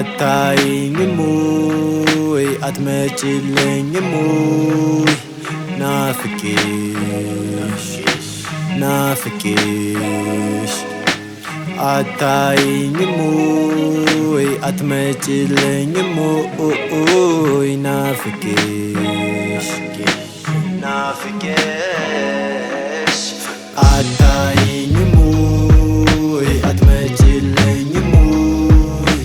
አታይኝም ወይ አትመጪልኝም ወይ ናፍቄሽ ናፍቄሽ አታይኝም ወይ አትመጪልኝም ወይ ናፍቄሽ ናፍቄሽ አታይኝም ወይ አትመጪልኝም ወይ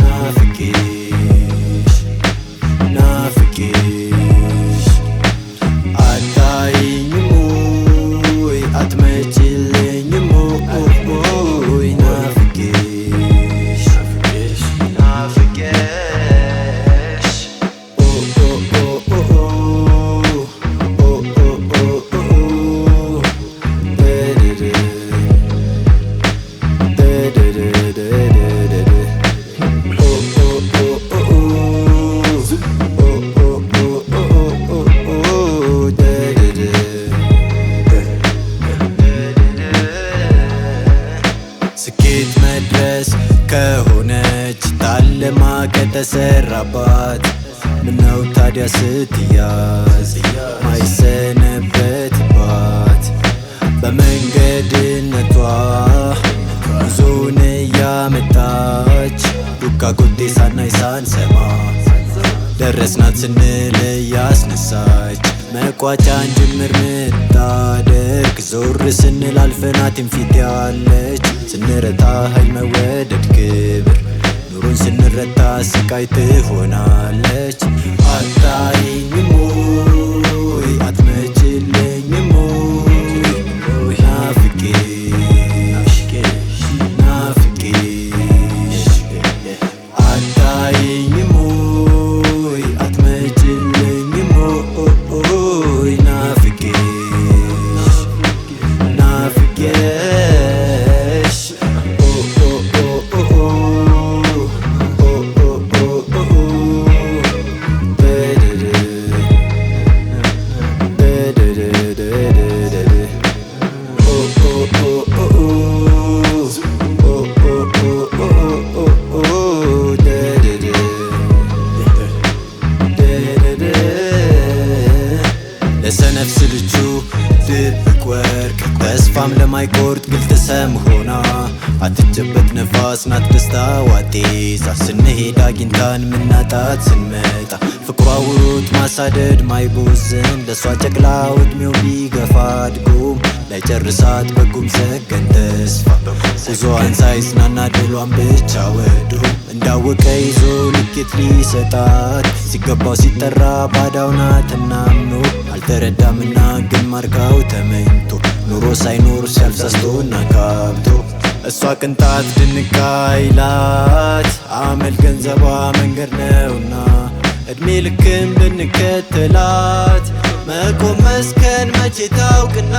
ናፍቄሽ ናፍቄሽ አታይኝም ወይ አትመጪልኝም ወይ ናፍቄሽ ናፍቄሽ ስኬት መድረስ ከሆነች ታለማ ከተሰራባት ምነው ታዲያ ስትያዝ ማይሰነበትባት በመንገድነቷ ብዙን እያመጣች ዱካ ጎቴ ሳናይ ሳንሰማ ደረስናት ስንል እያስነሳች መቋጫን ጅምር ምታደርግ ዞር ስንል አልፈናትን ፊት ያለች ስንረታ ኃይል መወደድ ክብር ኑሮን ስንረታ ስቃይ ትሆናለች። አታይኝም ወይ አትመጪልኝም ወይ ናፍቄሽ ናፍቄሽ አታይኝም ወይ አትመጪልኝም ወይ ናፍቄሽ ናፍቄሽ ለሰነፍ ስልቹ ድብቅ ወርቅ ተስፋም ለማይቆርጥ ግልጥ ሰም ሆና አትጨበት ነፋስ ናት ደስታ ዋጤዛ ስንሄድ አግኝታን ምናጣት ስንመጣ ፍቅሯ ውሩት ማሳደድ ማይቦዝን ለሷ ጨቅላው እድሜው ቢገፋ አድጎም ላይጨርሳት በጉም ሰገን ተስፋ ጉዞዋን ሳይጽናና ድሏን ብቻ ወድሮ እንዳወቀ ይዞ ልኬት ሊሰጣት ሲገባው ሲጠራ ባዳው ናት እናምኖ አልተረዳምና ግን ማርካው ተመኝቶ ኑሮ ሳይኖር ሲያልፍሳስቶና ካብቶ እሷ ቅንጣት ድንቃይላት አመል ገንዘቧ መንገድ ነውና እድሜ ልክም ብንከተላት መቆም መስከን መቼ ታውቅና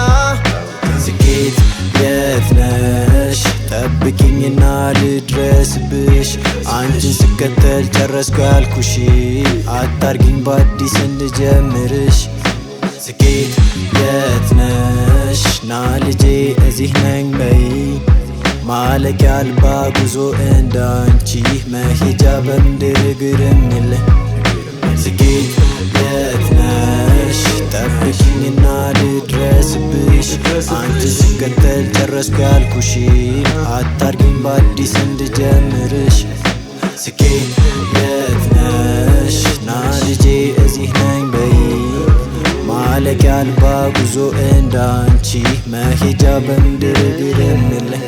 ስኬት የት ነሽ ጠብቂኝና ልድረስብሽ አንቺን ስከተል ጨረስኩ ያልኩሽ አታርጊኝ በአዲስ እንድጀምርሽ ስኬት የት ነሽ ና ልጄ እዚህ ነኝ በይ ማለቂያ አልባ ጉዞ እንዳንቺ መሄጃ በምድር እግርም የለኝ ስኬት የት ነሽ ጠብቂኝና ልድረስብሽ አንቺን ስከተል ጨረስኩ ያልኩሽ አታርጊኝ በአዲስ እንድጀምርሽ ስኬት የት ነሽ ና ልጄ እዚህ ነኝ በይ ማለቂያ አልባ ጉዞ እንዳንቺ መሄጃ በምድር እግርም የለኝ